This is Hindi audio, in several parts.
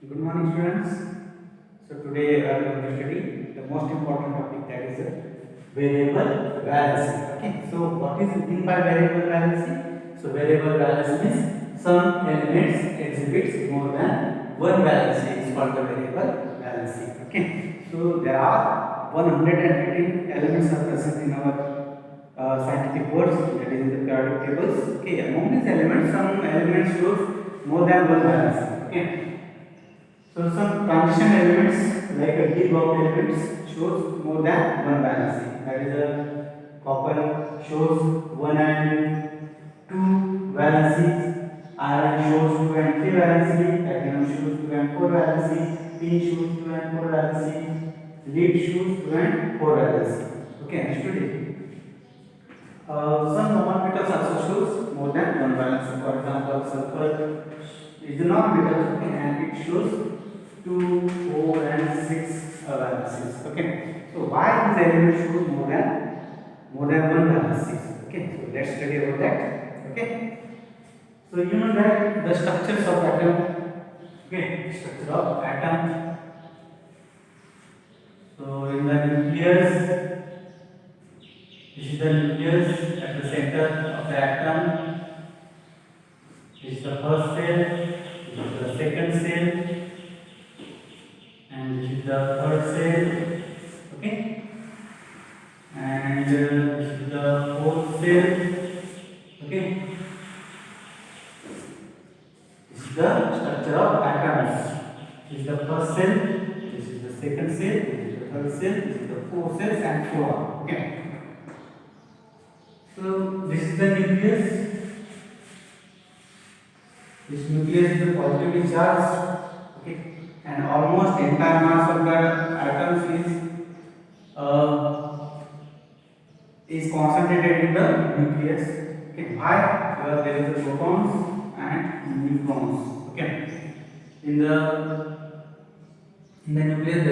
Good morning, students. So today I am going to study the most important topic, that is variable valency. Okay. So what is mean by variable valency? So variable valency means some elements exhibits more than one valency is called the variable valency. Okay. So there are 118 elements are present in our scientific words, that is in the periodic tables. Okay. Among these elements, some elements shows more than one valency. Okay. So some transition elements like a D block elements shows more than one valency. That is a copper shows 1 and 2 valencies, iron shows 2 and 3 valency, platinum shows 2 and 4 valency, tin shows 2 and 4 valency, lead shows 2 and 4 valency. Okay, understood it? Some non-metals also shows more than one valency. For example, sulfur is a non-metal, okay, and it shows 2, 4 and 6 valencies. Okay. So why these elements show more than one valencies? Okay. So let's study about that. Okay. So you know that the structures of atom. Okay. Structure of atom. So in the nucleus, this is the nucleus at the center of the atom. This is the first cell. This is the second cell. And this is the third cell, okay, and this is the fourth cell, okay. This is the structure of atoms. This is the first cell, this is the second cell, this is the third cell, this is the fourth cell, and so on. Okay. So this is the nucleus. This nucleus is the positively charged, okay, and almost entire mass of the atoms is concentrated in the nucleus. Okay, why? Because there is a protons and neutrons. Okay, in the nucleus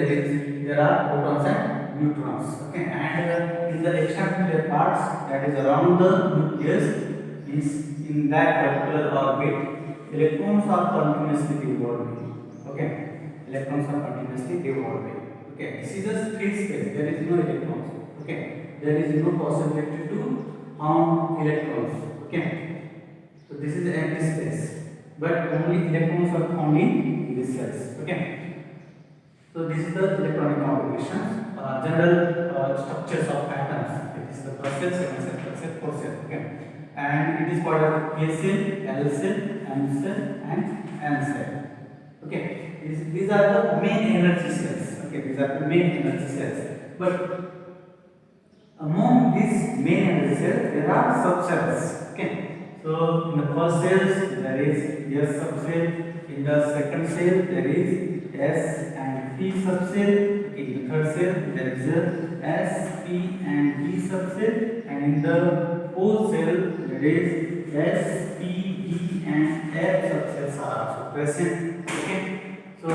there are protons and neutrons. Okay, and in the extranuclear parts, that is around the nucleus, is in that particular orbit, electrons are continuously revolving. Okay, electrons are continuously revolving. Okay, this is a free space. There is no electrons. Okay, there is no possibility to harm electrons. Okay, so this is empty space, but only electrons are found in these cells. Okay. So this is the electronic configuration, general structures of atoms. It is the first cell, second cell, third cell, fourth cell. Okay, and it is called as P cell, L cell, M cell, and N cell. Okay, these are the main energy cells. Okay, these are the main energy cells. But among these main energy cells, there are subcells. Okay, so in the first cells there is S subcell. In the second cell there is S and P subcell. Okay, in the third cell there is a S, P and D subcell, and in the fourth cell there is S, P, D and F subcells are also present. Okay, so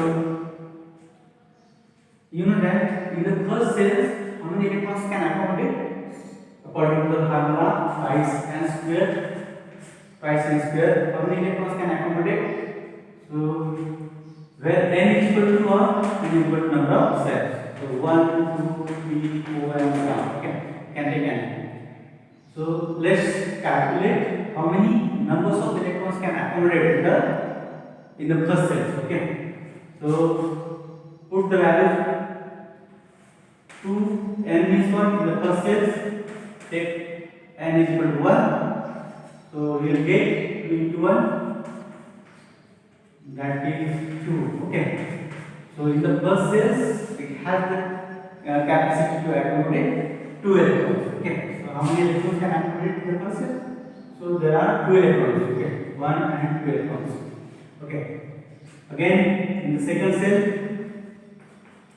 you know that in the first cells how many electrons can accommodate? According to the formula pi n square, how many electrons can accommodate? So where n is equal to 1, n is equal to number of cells. So 1, 2, 3, 4 and so on. Okay, can take n. So let's calculate how many numbers of electrons can accommodate in the first cells. Okay, so put the value 2, n is 1 in the first cells. Take n is equal to 1. So we will get 2 into 1. That is 2. Okay. So in the first cells, it has the capacity to accommodate 2 electrons. Okay. So how many electrons can accommodate in the first cell? So there are 2 electrons. Okay. 1 and 2 electrons. Okay. Again, in the second cell,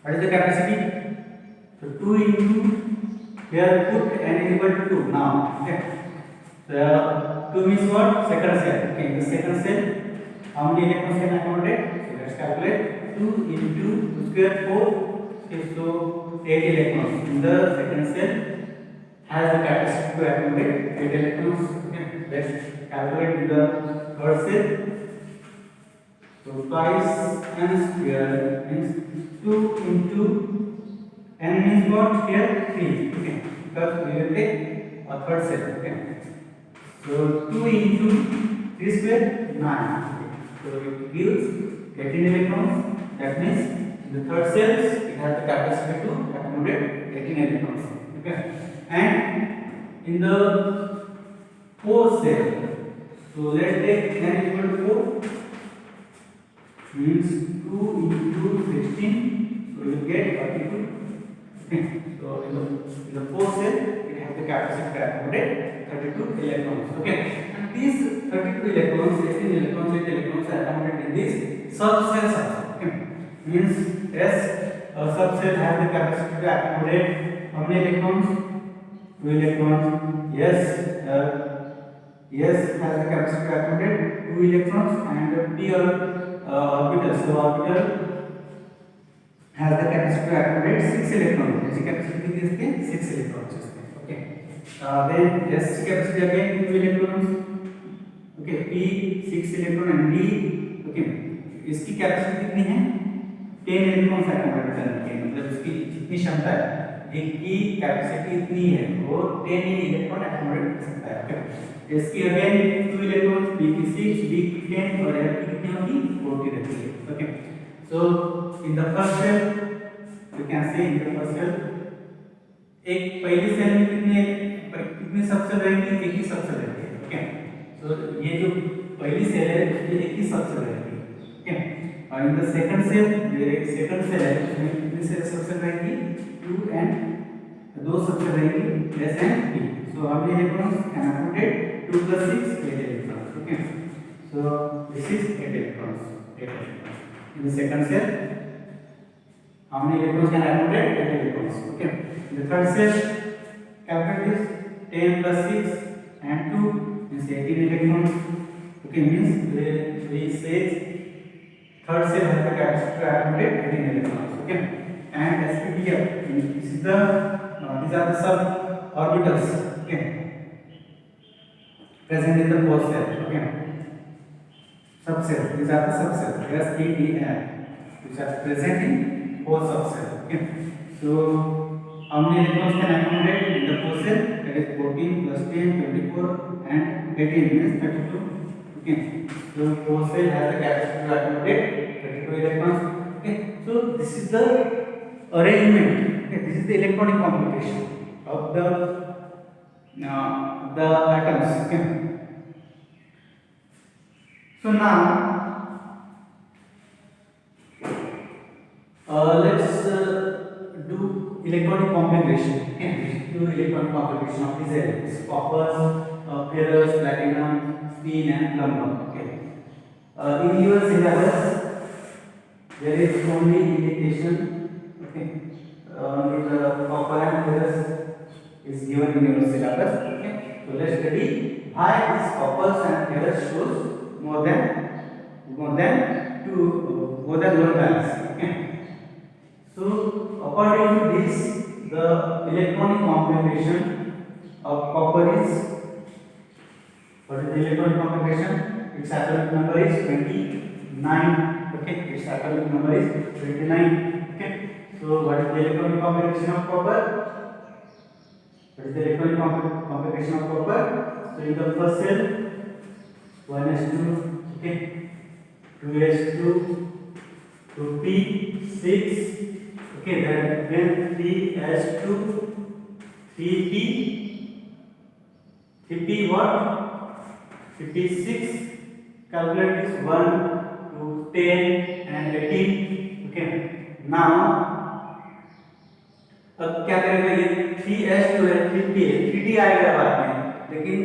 what is the capacity? So 2 into, here put n is equal to 2 now. Okay. So 2 means what? Second cell. Okay. In the second cell, how many electrons can accommodate? So let's calculate 2 into 2 square 4. Okay, so 8 electrons. In the second cell has the capacity to accommodate 8 electrons. Okay, let's calculate in the third cell. So twice n square means 2 into n means what here 3. Okay, because we will take a third cell. Okay, so 2 into 3 square 9. Okay. So it gives 18 electrons. That means in the third cells it has the capacity to accommodate 18 electrons. Okay, and in the fourth cell, so let's take n equal to 4 means 2 into 16, so you get 32. Okay, so in the fourth cell it has the capacity to accommodate 32 electrons. Okay, and these 32 electrons, 18 electrons, 8 electrons are accommodated in these subcells also. Okay, means S subcell has the capacity to accommodate how many electrons? 2 electrons. Yes, has the capacity to accommodate 2 electrons, and P orbital, so orbital has the capacity to accommodate 6 electrons. Its capacity is 6 electrons. Okay, then S capacity again 2 electrons. Okay, P 6 electron and D. Okay, इसकी कैपेसिटी कितनी है 10 इलेक्ट्रॉन्स एक्टिवेट करने की, मतलब इसकी जितनी क्षमता है इसकी कैपेसिटी इतनी है वो 10 इलेक्ट्रॉन एक्टिवेट कर सकता है। ओके, इसकी अगेन 2 इलेक्ट्रॉन्स P की 6, D की 10 और F की कितनी होगी 40 रहती है। Okay, so in the first shell you can say in the first cell एक पहली सेल में कितनी सबसेल रहेंगी? एक ही सबसेल रहेगी। ओके, तो ये जो पहली सेल है उसमें एक ही सबसेल रहेगी। ओके, और इन द सेकंड सेल ये एक सेकंड सेल है उसमें कितनी सबसेल रहेगी? 2 एंड 2 सबसेल रहेगी S and P। So how many electrons can accommodate 2 plus 6 8 electrons। Okay, so this is 8 electrons, 8 electrons in the second cell। how many electrons can accommodate? 8 electrons। Okay, in the third cell calculate this 10 plus 6 and 2 means 18 electrons। Okay, means we say third cell has the capacity to accommodate 18 electrons। Okay, and SPDF, this is the these are the sub orbitals, okay, present in the fourth cell। Okay, subcells, these are the subcells S P D F which are present in fourth subcell। Okay, so how many electrons can accommodate in the fourth cell? That is 14 plus 10 24 and 18 means 32। Okay, so fourth cell has the capacity to accommodate 32 electrons। Okay, so this is the arrangement। Okay, this is the electronic configuration of the atoms। Okay, so now let's do electronic configuration। Okay, do electronic configuration of these elements: copper, ferrous, platinum, tin and plumber। Okay, in your syllabus there is only indication, okay, only the copper and ferrous is given in your syllabus। Okay, so let's study why this copper and ferrous shows more than lower values। Okay, so according to this the electronic configuration of copper is, what is the electronic configuration? Its atomic number is 29। Okay, its atomic number is 29। Okay, so what is the electronic configuration of copper? What is the electronic configuration of copper? So in the first cell 1s2, okay, 2s2, 2p6, okay, then 3s2, 3p, 3p what? 56, calculate this 1 to 10 and 18। okay, now अब क्या करेगा ये 3s2 है 3p है 3d आएगा बाद में, लेकिन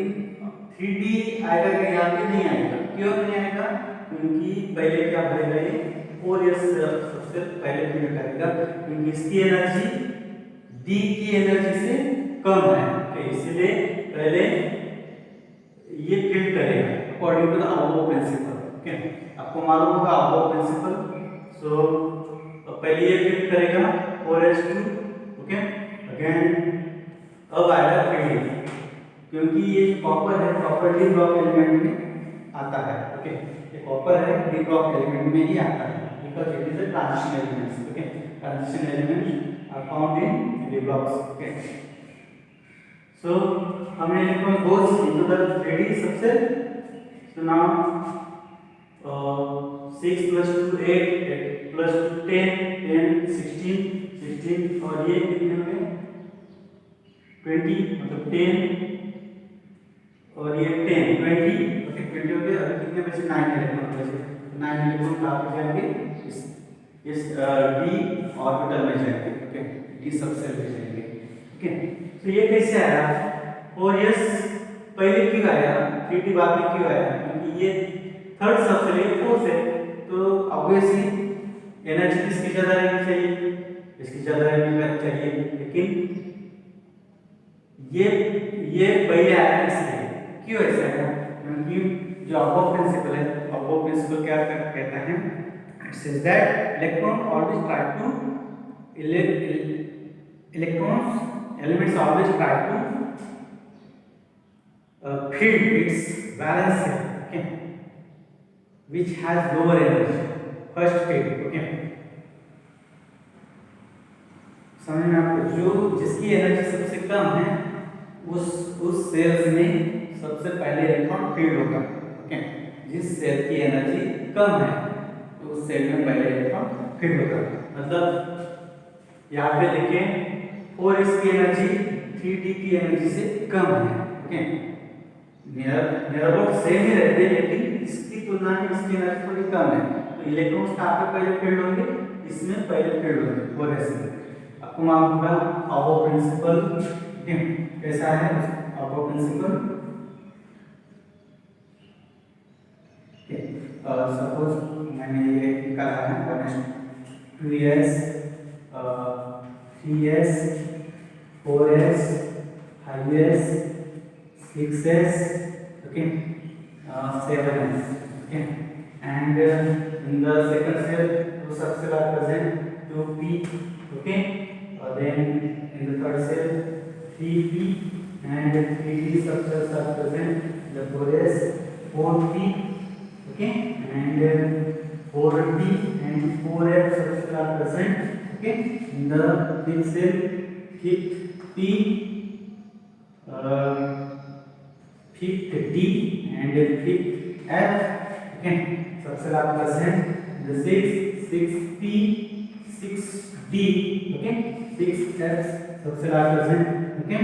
3d आएगा कि यहाँ पे नहीं आएगा। क्यों नहीं आएगा? क्योंकि पहले क्या भरेगा ये 4s सबसे पहले फिल करेगा, क्योंकि इसकी एनर्जी d की एनर्जी से कम है, तो इसलिए पहले ये फिल करेगा according to the Aufbau principle. Okay, आपको मालूम होगा अबोव प्रिंसिपल। सो पहले ये फिल करेगा 4s2। ओके, अगेन अब आएगा 3d, क्योंकि ये कॉपर है, कॉपर डी ब्लॉक एलिमेंट में आता है। ओके, ये कॉपर है, डी ब्लॉक एलिमेंट में ही आता है because it is a transition elements. Okay, transition elements are found in D blocks. Okay, so हमने electron goes into the 3D subshell. So now 6 plus 2 8, 8 plus 2 10, 10 16, 16 और ये कितने हो गए 20 मतलब 10 और ये 10 20. ओके 20 हो गए. अभी कितने बचे 9 इलेक्ट्रॉन बचे. 9 इलेक्ट्रॉन कहाँ पे जाएंगे इस डी ऑर्बिटल में जाएंगे. ओके, डी सबसेल में जाएंगे. ओके, तो ये कैसे आया और यस पहले क्यों आया 3D बाद में क्यों आया क्योंकि ये थर्ड सबसेल है फोर्थ है तो ऑब्वियसली एनर्जी किसकी ज्यादा रहनी चाहिए इसकी ज्यादा रहनी चाहिए. लेकिन ये पहले आया इसलिए क्यों ऐसा है क्योंकि जो अबव प्रिंसिपल है अबव प्रिंसिपल क्या कहता है it says that electron always try to electrons elements always try to field its valence shell, okay, which has lower energy first field. Okay, समझ में आपको जो जिसकी एनर्जी सबसे कम है उस सेल्स में सबसे पहले इलेक्ट्रॉन फील्ड होगा. ओके, जिस सेल की एनर्जी कम है तो उस सेल में पहले इलेक्ट्रॉन फील्ड होगा. मतलब यहाँ पे देखें 4s की एनर्जी 3d की एनर्जी से कम है. ओके, नियर अबाउट सेम ही रहते हैं लेकिन इसकी तुलना में इसकी एनर्जी थोड़ी कम है तो इलेक्ट्रॉन्स कहाँ पे पहले फील्ड होंगे इसमें पहले फील्ड होंगे 4s में. आपको मालूम होगा अबव प्रिंसिपल. ओके, कैसा है अबव प्रिंसिपल. सपोज मैंने ये निकाला है 2s 3s 4s 5s 6s. Okay, 7s. Okay, and in the second cell two subcells are present 2p. Okay, then in the third cell 3p and 3d subcells are present the 4s 4p. Okay, and 4p and 4f subcells are present. Okay, in the fifth cell fifth p fifth d and fifth f. Okay, subcells are present. The sixth p 6d. Okay, 6f subcells are present. Okay,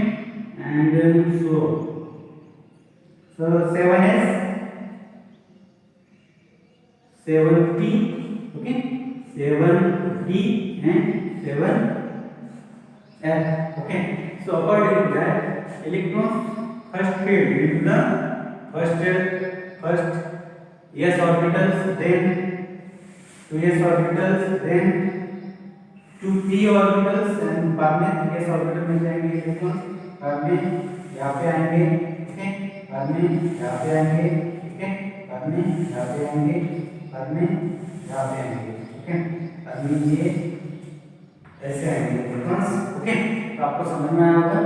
and so 7s 7p. Okay, 7d and 7f. Okay, so according to that electrons first filled into the first s orbitals, then 2s orbitals, then 2p orbitals and बाद में 3s orbital में जाएंगे इलेक्ट्रॉन. बाद में यहाँ पे आएंगे. ओके, बाद में यहाँ पे आएंगे. ओके, बाद में यहाँ पे आएंगे. बाद में यहाँ पे आएंगे. ओके, बाद में ये ऐसे आएंगे इलेक्ट्रॉन्स. ओके, तो आपको समझ में आया होगा.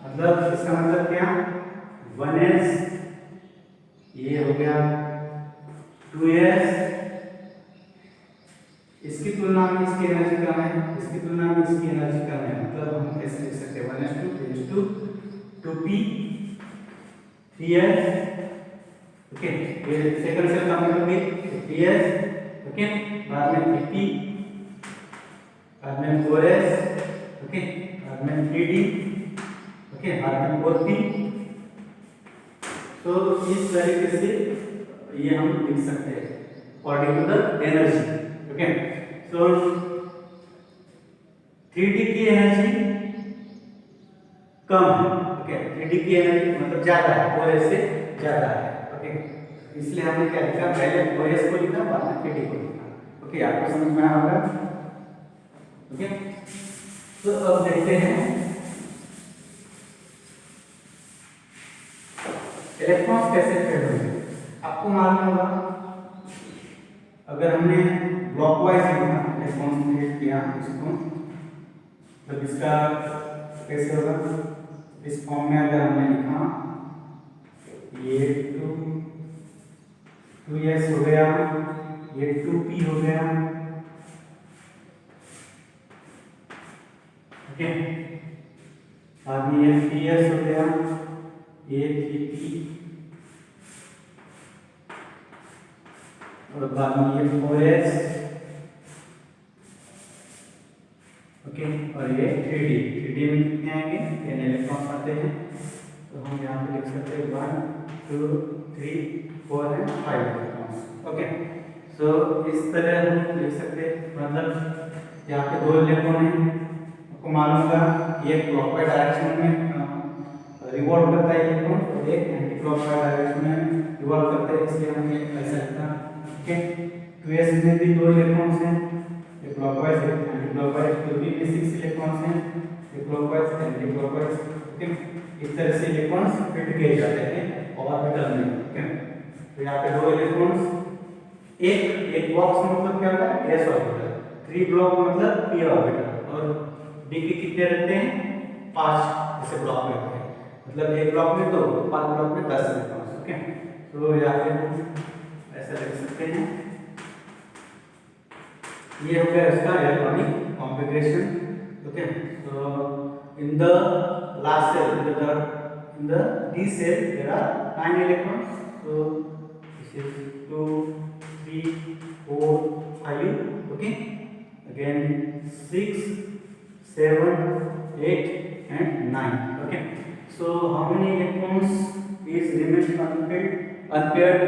मतलब इसका मतलब क्या 1s ये हो गया 2s इसकी तुलना में इसकी एनर्जी कम है इसकी तुलना में इसकी एनर्जी कम है. मतलब हम ऐसे लिख सकते हैं 1s2 2p 3s. ओके, ये सेकंड सेल कंप्लीट हो गई 3s. ओके, बाद में 3p बाद में 4s. ओके, बाद में 3d. ओके, बाद में 4p. तो इस तरीके से ये हम लिख सकते हैं according to the energy. Okay, so 3d की एनर्जी कम है. ओके, 3d की एनर्जी मतलब ज्यादा है 4s से ज्यादा है. ओके, इसलिए हमने क्या लिखा पहले 4s को लिखा बाद में 3d को लिखा. ओके, आपको समझ में आया होगा. ओके, तो अब देखते हैं इलेक्ट्रॉन्स कैसे फील्ड होंगे. आपको मालूम होगा अगर हमने क्लॉकवाइज इलेक्ट्रॉन्स फील्ड किया इसको तो इसका कैसे होगा इस फॉर्म में अगर हमने लिखा ये 2 2s हो गया, ये 2p हो गया, ओके। अब ये 3s हो गया, ये 3p, और बाद में ये 4s, ओके। और ये 3d में कितने आएंगे, 10 इलेक्ट्रॉन आते हैं, तो हम यहाँ पे लिख सकते हैं 1 2 3 4 एंड 5 इलेक्ट्रॉन, ओके। सो इस तरह हम लिख सकते हैं, मतलब यहाँ पे 2 इलेक्ट्रॉन है, आपको मालूम होगा ये क्लॉकवाइज डायरेक्शन में रिवॉल्व करता है इलेक्ट्रॉन, और एक एंटी क्लॉकवाइज डायरेक्शन में रिवॉल्व करता है, इसलिए हम ये ऐसा लिखा, ओके। 2s में भी 2 इलेक्ट्रॉन्स हैं, एक क्लॉकवाइज है एंटी क्लॉकवाइज, 2p में 6 इलेक्ट्रॉन्स हैं, एक क्लॉकवाइज एंटी क्लॉकवाइज, ओके। इस तरह से इलेक्ट्रॉन्स फिट किए जाते हैं ऑर्बिटल में, ओके। तो यहाँ पे 2 इलेक्ट्रॉन्स, एक बॉक्स में मतलब क्या होता है, s ऑर्बिटल, 3 ब्लॉक मतलब p ऑर्बिटल, और d के कितने रहते हैं, 5 ऐसे ब्लॉक में रहते हैं, मतलब एक ब्लॉक में 2, 5 ब्लॉक में 10 इलेक्ट्रॉन्स, ओके। तो यहाँ पे ऐसा लिख सकते हैं, ये हो गया इसका इलेक्ट्रॉनिक कॉन्फ़िगरेशन, ओके। तो in the last cell, in the D cell there are 9 electrons, so this is 2 3 4 5, okay. Again 6 7 8 and 9, okay. So how many electrons is remain unpaired,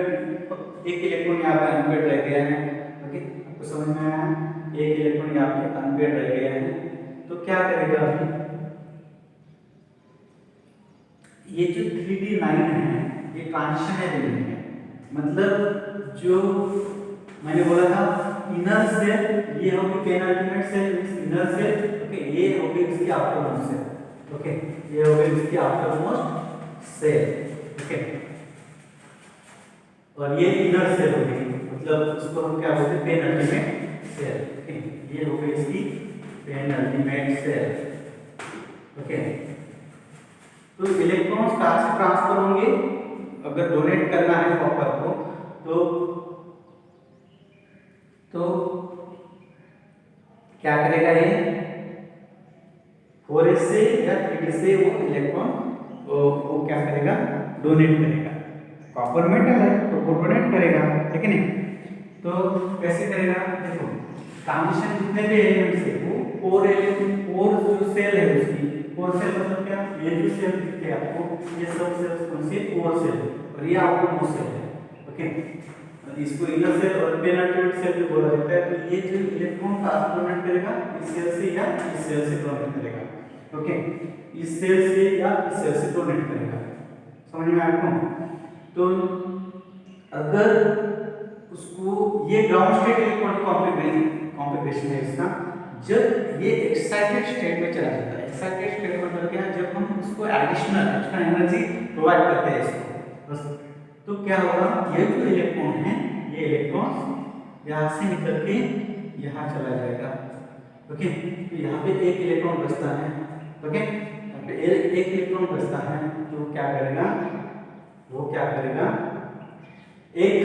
एक इलेक्ट्रॉन यहाँ पे अनपेयर्ड रह गया है, ओके। आपको समझ में आया, एक इलेक्ट्रॉन यहाँ पे अनपेयर्ड रह गया है, तो क्या करेगा अभी, ये जो 3d9 है ये ट्रांजिशन एलिमेंट है, मतलब जो मैंने बोला था इनर सेल, ये होगी penultimate shell, inner shell, okay. ये होगी इसकी आउटरमोस्ट सेल, ओके। ये होगी इसकी आउटरमोस्ट सेल, ओके। और ये इनर सेल होगी, मतलब उसको हम क्या बोलते हैं, पेनल्टीमेट सेल, ओके। ये होगी इसकी पेनल्टीमेट सेल, ओके। तो इलेक्ट्रॉन्स कहाँ से ट्रांसफर होंगे, अगर डोनेट करना है कॉपर को, तो क्या करेगा ये, 4s से या 3d से वो इलेक्ट्रॉन वो क्या करेगा, डोनेट करेगा, कॉपर मेटल है तो वो डोनेट करेगा, ठीक है नहीं। तो कैसे करेगा, देखो ट्रांजिशन जितने भी एलिमेंट्स है वो 4 जो सेल है उसकी 4 सेल मतलब क्या, ये जो सेल दिखते हैं आपको ये सब सेल्स कौन से, 4 सेल, और ये आपको सेल है, ओके। इसको इनर सेल और पेनल्टीमेट सेल भी बोला जाता है। तो ये जो इलेक्ट्रॉन कहाँ से डोनेट करेगा, इस सेल से या इस सेल से डोनेट करेगा, ओके। इस सेल से या इस सेल से डोनेट करेगा, समझ में आया आपको। तो अगर उसको ये ग्राउंड स्टेट इलेक्ट्रॉनिक कॉन्फ़िगरेशन है इसका, जब ये एक्साइटेड स्टेट में चला जाता है, एक्साइटेड स्टेट मतलब क्या है, जब हम उसको एडिशनल एक्स्ट्रा एनर्जी प्रोवाइड करते हैं इसको बस, तो क्या होगा, ये जो इलेक्ट्रॉन है ये इलेक्ट्रॉन यहाँ से निकल के यहाँ चला जाएगा, ओके। तो यहाँ पे एक इलेक्ट्रॉन बचता है, ओके। यहाँ पे एक इलेक्ट्रॉन बचता है, तो क्या करेगा, वो क्या करेगा, एक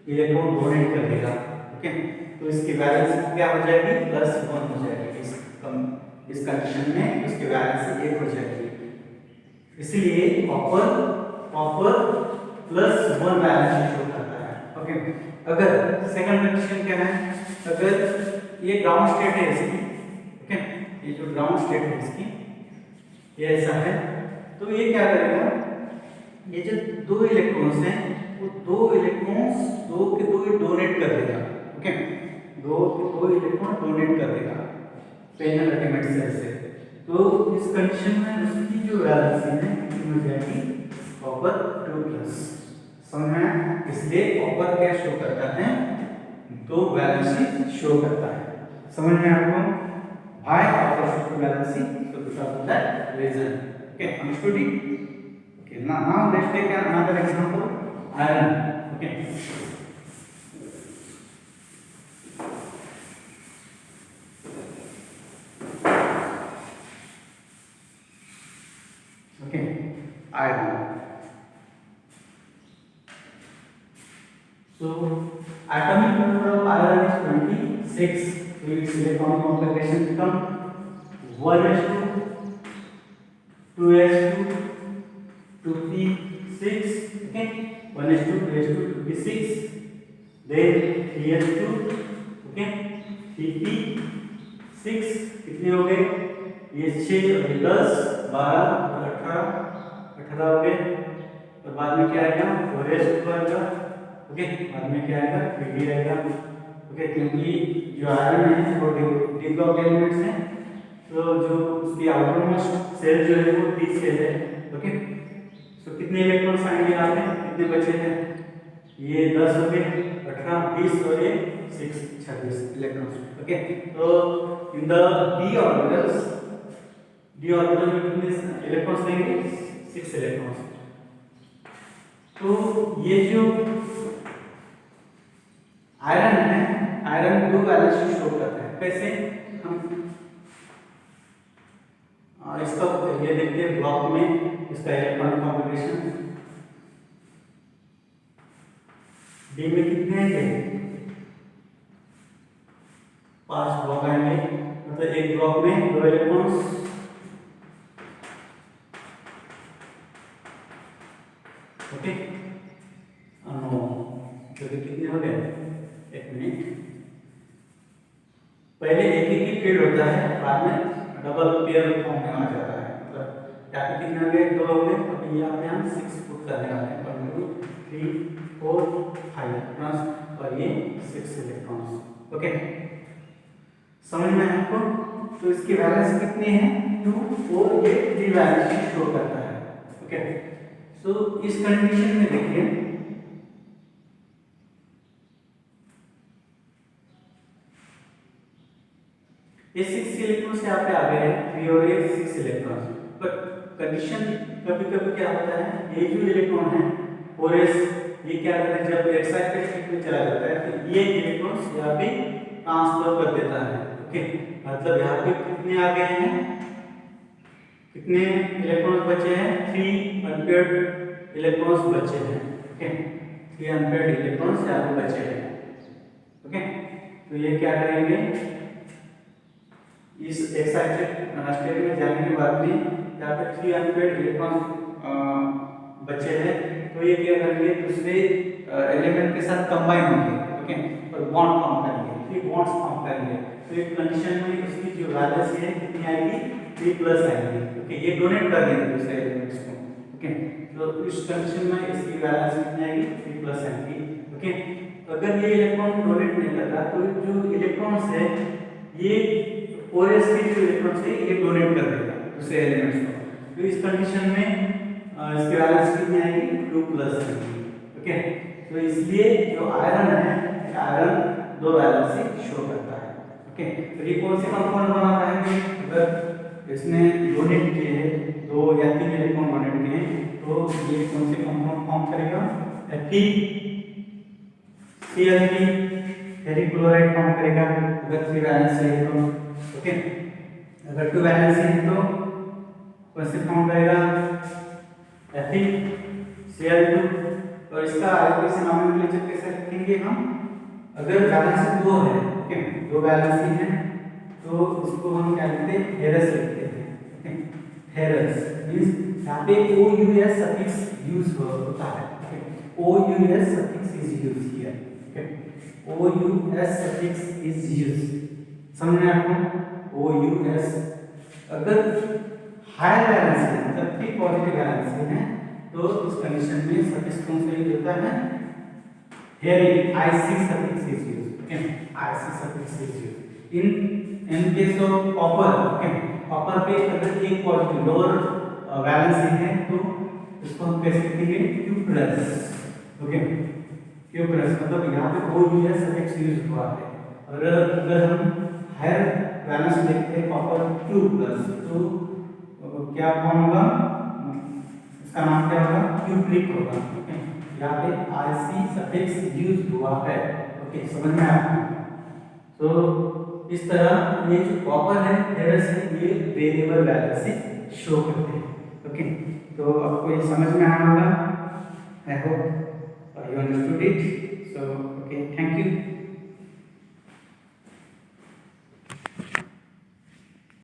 इलेक्ट्रॉन डोनेट कर देगा, ओके। तो इसकी वैलेंसी क्या हो जाएगी, +1 हो जाएगी, इस कंडीशन में इसकी वैलेंसी 1 हो जाएगी, इसलिए कॉपर +1 वैलेंसी शो करता है, ओके। अगर सेकंड कंडीशन क्या है, अगर ये ग्राउंड स्टेट है इसकी, ओके, ये जो ग्राउंड स्टेट है इसकी ये ऐसा है, तो ये क्या करेगा, ये जो 2 इलेक्ट्रॉन्स हैं वो 2 इलेक्ट्रॉन्स 2 के 2 ही डोनेट कर देगा, ओके। 2 के 2 इलेक्ट्रॉन डोनेट कर देगा पेनल्टीमेट सेल से, तो इस कंडीशन में उसकी जो वैलेंसी है वो हो जाएगी कॉपर 2+, समझ में, इसलिए कॉपर क्या शो करता है, 2 वैलेंसी शो करता है, समझ में आपको, भाई कॉपर शो वैलेंसी, तो दूसरा होता है reason, okay, understood it, okay. now let's take another example, iron, okay. Okay, iron. So atomic number of iron is 26. So its electronic configuration become 1s2, 2s2, 2p6. Okay, 1s2, 2s2, 2p6. Then 3s2. Okay, 3p6 कितने हो गए? ये 6 और 10, 12 और 18 हो गए। और बाद में क्या आएगा? 4s2 आएगा। ओके, बाद में क्या आएगा? 3d आएगा। ओके, क्योंकि जो आयरन है वो डी ब्लॉक एलिमेंट्स हैं, तो जो उसकी आउटर मोस्ट सेल जो है वो d सेल है। ओके, सो कितने इलेक्ट्रॉन्स आएंगे यहाँ पे? कितने बचे हैं? ये 10 हो गए, 18, 20 और ये 6, 26 इलेक्ट्रॉन्स। ओके, तो इन द d ऑर्बिटल में कितने इलेक्ट्रॉन्स लेंगे? 6 इलेक्ट्रॉन्स। तो ये जो आयरन है, आयरन 2 वैलेंसी शो करता है। कैसे? हम इसका ये देखते हैं ब्लॉक में इसका इलेक्ट्रॉनिक कॉन्फ़िगरेशन। डी में कितने आएंगे? 5 ब्लॉक आएंगे, मतलब एक ब्लॉक में 2 इलेक्ट्रॉन्स। ओके, तो कितने हो गए? एक मिनट, पहले एक ही फील्ड होता है, बाद में डबल पेयर फॉर्म में आ जाता है। मतलब यहाँ पे कितने हो गए? 2 हो गए, और यहाँ पे हम 6 पुट करने वाले हैं। 1 2 3 4 5 इलेक्ट्रॉन्स और ये 6 इलेक्ट्रॉन्स। ओके, समझ में आपको? तो इसकी वैलेंस कितनी है? 2 4, ये 3 वैलेंस शो करता है। ओके, सो इस कंडीशन में देखिए, ये 6 इलेक्ट्रॉन्स यहाँ पे आ गए हैं, 3 और ये 6 इलेक्ट्रॉन्स। पर कंडीशन कभी-कभी क्या होता है, ये जो इलेक्ट्रॉन है 4s, ये क्या करता है, जब एक्साइटेड स्टेट में चला जाता है तो ये इलेक्ट्रॉन्स यहाँ पे ट्रांसफर कर देता है। ओके, मतलब यहाँ पे कितने आ गए हैं? कितने इलेक्ट्रॉन्स बचे हैं? 3 अनपेयर्ड इलेक्ट्रॉन्स बचे हैं। ओके, 3 अनपेयर्ड इलेक्ट्रॉन्स यहाँ पे बचे हैं। ओके, तो ये क्या करेंगे, इस एक्साइटेड स्टेट में जाने के बाद भी यहाँ पे 3 अनपेयर्ड इलेक्ट्रॉन्स बचे हैं, तो ये क्या करेंगे, दूसरे एलिमेंट के साथ कंबाइन होंगे। ओके, और बॉन्ड फॉर्म करेंगे, 3 बॉन्ड्स फॉर्म करेंगे। तो एक कंडीशन में इसकी जो वैलेंसी है कितनी आएगी? 3+ आएगी। ओके, ये डोनेट कर देंगे दूसरे एलिमेंट्स को। ओके, तो इस कंडीशन में इसकी वैलेंसी कितनी आएगी? 3+ आएगी। ओके, अगर ये इलेक्ट्रॉन डोनेट नहीं करता तो जो इलेक्ट्रॉन्स है ये 4s के जो इलेक्ट्रॉन्स है ये डोनेट कर देगा दूसरे एलिमेंट्स को। तो इस कंडीशन में इसकी वैलेंस कितनी आएगी? 2+ आएगी। ओके, तो इसलिए जो आयरन है, आयरन 2 वैलेंसी शो करता है। ओके, तो ये कौन से कंपाउंड बनाता है? अगर इसने डोनेट किए हैं 2 या 3 इलेक्ट्रॉन डोनेट किए तो ये कौन से कंपाउंड फॉर्म करेगा? Cl3 फेरिक क्लोराइड फॉर्म करेगा अगर 3 वैलेंसी है तो। ओके, अगर 2 वैलेंसी है तो कौन से फॉर्म करेगा? FeCl2। और इसका आगे से नॉमेनक्लेचर कैसे रखेंगे हम? अगर वैलेंसी 2 है, ओके, 2 वैलेंसी है तो इसको हम क्या लिखते हैं? फेरस लिखते हैं। ओके, फेरस मींस यहाँ पे OUS सफिक्स यूज होता है। Okay, OUS suffix is use here. Okay, OUS suffix is use, समझ में आपको? OUS अगर हायर वैलेंसी है, मतलब 3 पॉजिटिव वैलेंसी है, तो इस कंडीशन में सफिक्स कौन सा यूज होता है? Here IC suffix is used. Okay, IC suffix is used. In case of copper, okay, copper पे अगर एक पॉजिटिव लोअर वैलेंसी है तो इसको हम कैसे लिखेंगे? Q+. ओके, Q+, मतलब यहाँ पे OUS सफिक्स यूज हुआ है। अगर हम हायर वैलेंसी देखते हैं कॉपर Q+, तो क्या फॉर्म होगा? इसका नाम क्या होगा? क्यूप्लिक होगा। ओके, यहाँ पे IC सफिक्स यूज हुआ है। ओके, समझ में आया? तो इस तरह ये जो कॉपर है, फेरस है, ये वेरिएबल वैलेंसी शो करते हैं। ओके, तो आपको ये समझ में आया होगा। I hope you understood it. So